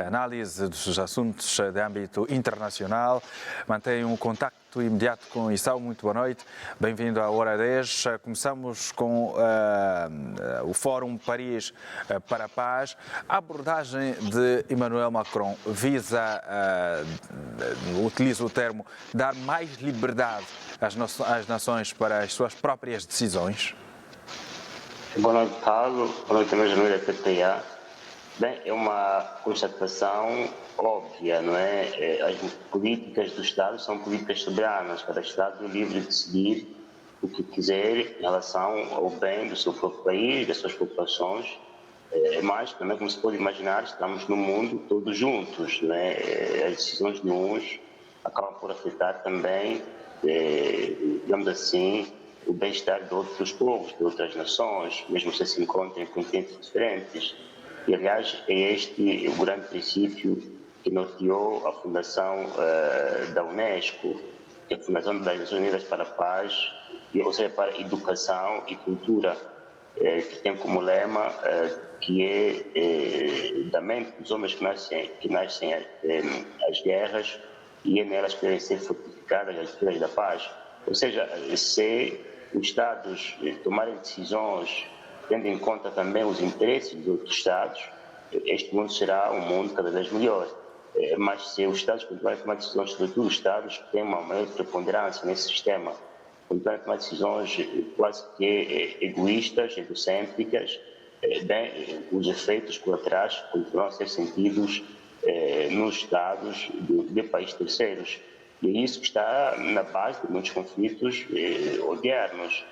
análise dos assuntos de âmbito internacional. Mantém um contacto imediato com Issao. Muito boa noite, bem-vindo à Hora 10. Começamos com o Fórum Paris para a Paz. A abordagem de Emmanuel Macron visa, utiliza o termo, dar mais liberdade às nações para as suas próprias decisões? Boa noite, Paulo. Boa noite, meus amigos da PTA. Bem, é uma constatação óbvia, não é? As políticas do Estado são políticas soberanas. Cada Estado é livre de decidir o que quiser em relação ao bem do seu próprio país, das suas populações. Mas, também, como se pode imaginar, estamos no mundo todos juntos, não é? As decisões de uns acabam por afetar também, digamos assim, o bem-estar de outros povos, de outras nações, mesmo se se encontrem em continentes diferentes. E, aliás, é este o grande princípio que norteou a fundação da Unesco, que é a Fundação das Nações Unidas para a Paz, ou seja, para a Educação e Cultura, que tem como lema que é da mente dos homens que nascem as guerras, e é nelas que devem ser fortificadas as estruturas da paz. Ou seja, se os Estados tomarem decisões tendo em conta também os interesses dos outros Estados, este mundo será um mundo cada vez melhor. Mas se os Estados continuarem a tomar decisões, sobretudo os Estados que têm uma maior preponderância nesse sistema, continuarem a tomar decisões quase que egoístas, egocêntricas, bem, os efeitos colaterais continuam a ser sentidos nos Estados de países terceiros. E é isso que está na base de muitos conflitos odiernos.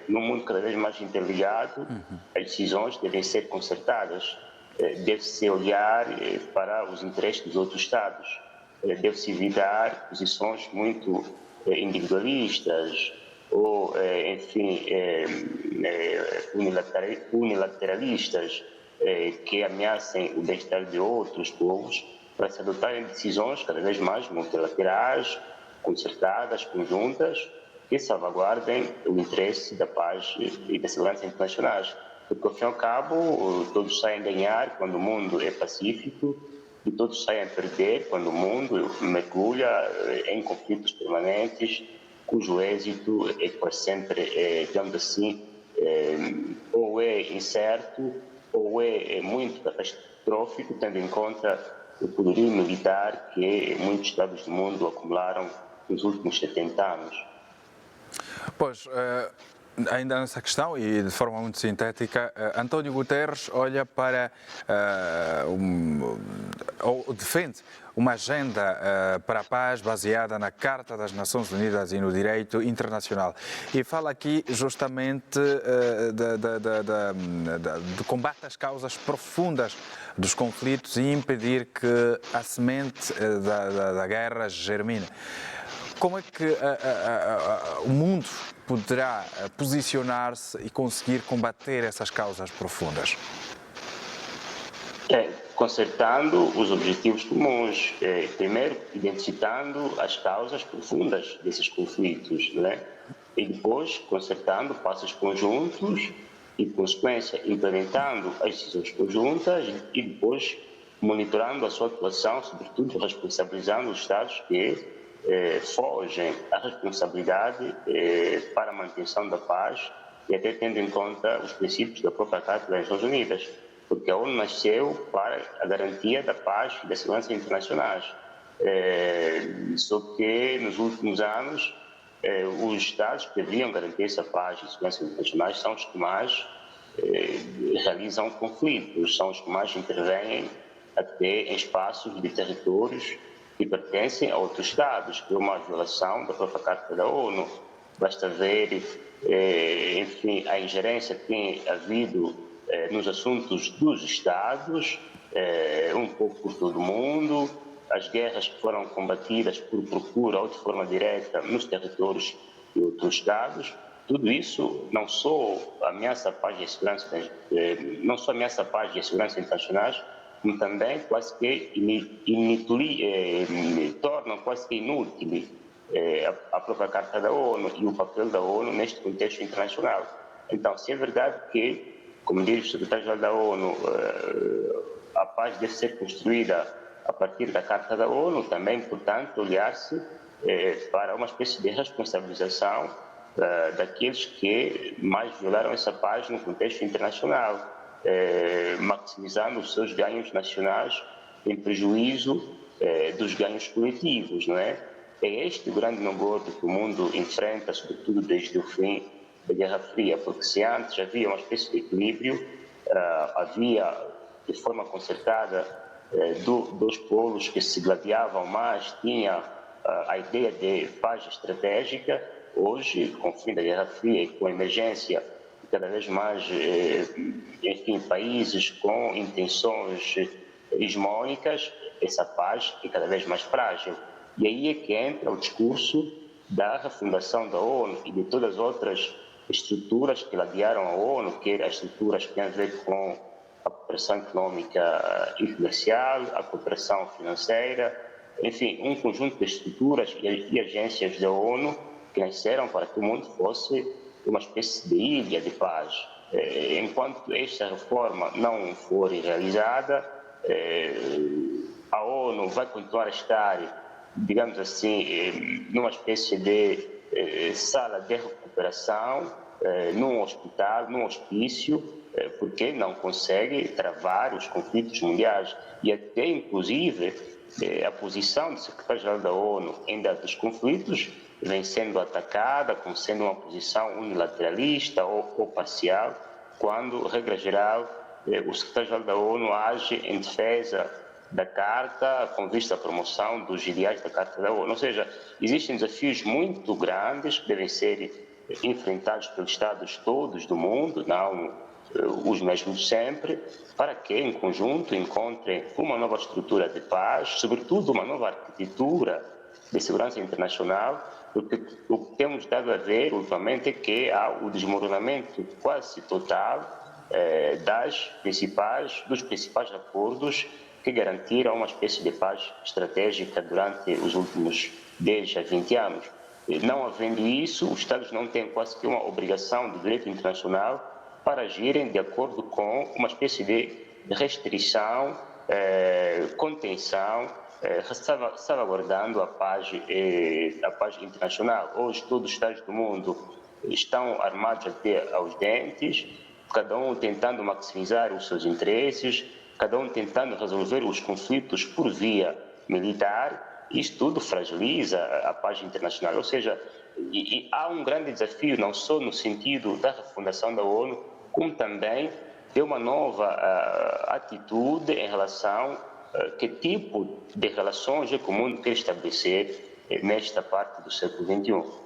Num mundo cada vez mais interligado, as decisões devem ser concertadas, deve-se olhar para os interesses dos outros Estados, deve-se evitar posições muito individualistas ou, enfim, unilateralistas que ameacem o bem-estar de outros povos, para se adotarem decisões cada vez mais multilaterais, concertadas, conjuntas, que salvaguardem o interesse da paz e da segurança internacionais. Porque, ao fim e ao cabo, todos saem a ganhar quando o mundo é pacífico e todos saem a perder quando o mundo mergulha em conflitos permanentes, cujo êxito é quase sempre, digamos assim, ou é incerto ou é muito catastrófico, tendo em conta o poderio militar que muitos Estados do mundo acumularam nos últimos 70 anos. Pois, ainda nessa questão, e de forma muito sintética, António Guterres olha para, ou defende uma agenda para a paz baseada na Carta das Nações Unidas e no direito internacional. E fala aqui justamente de combate às causas profundas dos conflitos e impedir que a semente da guerra germine. Como é que o mundo poderá posicionar-se e conseguir combater essas causas profundas? Concertando os objetivos comuns. Primeiro, identificando as causas profundas desses conflitos, né? E depois, concertando passos conjuntos e, por consequência, implementando as decisões conjuntas e depois monitorando a sua atuação, sobretudo responsabilizando os Estados que fogem à responsabilidade para a manutenção da paz e até tendo em conta os princípios da própria Carta das Nações Unidas, porque a ONU nasceu para a garantia da paz e da segurança internacionais. Só que nos últimos anos os Estados que deveriam garantir essa paz e segurança internacionais são os que mais realizam conflitos, são os que mais intervêm até em espaços de territórios que pertencem a outros Estados, que é uma violação da própria Carta da ONU. Basta ver, enfim, a ingerência que tem havido nos assuntos dos Estados, um pouco por todo o mundo, as guerras que foram combatidas por procura ou de forma direta nos territórios de outros Estados. Tudo isso não só ameaça a paz e a segurança, não só ameaça a paz e a segurança internacionais, como também quase que tornam quase que inútil a própria Carta da ONU e o papel da ONU neste contexto internacional. Então, se é verdade que, como diz o secretário-geral da ONU, a paz deve ser construída a partir da Carta da ONU, também, portanto, olhar-se para uma espécie de responsabilização daqueles que mais violaram essa paz no contexto internacional, maximizando os seus ganhos nacionais em prejuízo dos ganhos coletivos, não é? É este o grande negócio que o mundo enfrenta, sobretudo desde o fim da Guerra Fria, porque se antes havia uma espécie de equilíbrio, havia de forma concertada dos polos que se gladiavam mais, tinha a ideia de paz estratégica. Hoje, com o fim da Guerra Fria e com a emergência de cada vez mais, enfim, países com intenções hegemônicas, essa paz é cada vez mais frágil. E aí é que entra o discurso da refundação da ONU e de todas as outras estruturas que ladearam a ONU, que as estruturas que têm a ver com a cooperação econômica e comercial, a cooperação financeira, enfim, um conjunto de estruturas e agências da ONU que nasceram para que o mundo fosse uma espécie de ilha de paz. Enquanto esta reforma não for realizada, a ONU vai continuar a estar, digamos assim, numa espécie de sala de recuperação, num hospital, num hospício, porque não consegue travar os conflitos mundiais. E até, inclusive, a posição do secretário-geral da ONU em dados conflitos vem sendo atacada como sendo uma posição unilateralista ou parcial, quando, regra geral, o secretário-geral da ONU age em defesa da Carta com vista à promoção dos ideais da Carta da ONU. Ou seja, existem desafios muito grandes que devem ser enfrentados pelos Estados todos do mundo, não os mesmos sempre, para que, em conjunto, encontrem uma nova estrutura de paz, sobretudo uma nova arquitetura de segurança internacional, porque o que temos dado a ver ultimamente é que há o desmoronamento quase total dos principais acordos que garantiram uma espécie de paz estratégica durante os últimos 10 a 20 anos. Não havendo isso, os Estados não têm quase que uma obrigação de direito internacional para agirem de acordo com uma espécie de restrição, contenção, salvaguardando a paz internacional. Hoje, todos os Estados do mundo estão armados até aos dentes, cada um tentando maximizar os seus interesses, cada um tentando resolver os conflitos por via militar. Isto tudo fragiliza a paz internacional. Ou seja, há um grande desafio, não só no sentido da refundação da ONU, como também de uma nova atitude em relação a que tipo de relações é que o mundo quer estabelecer nesta parte do século XXI.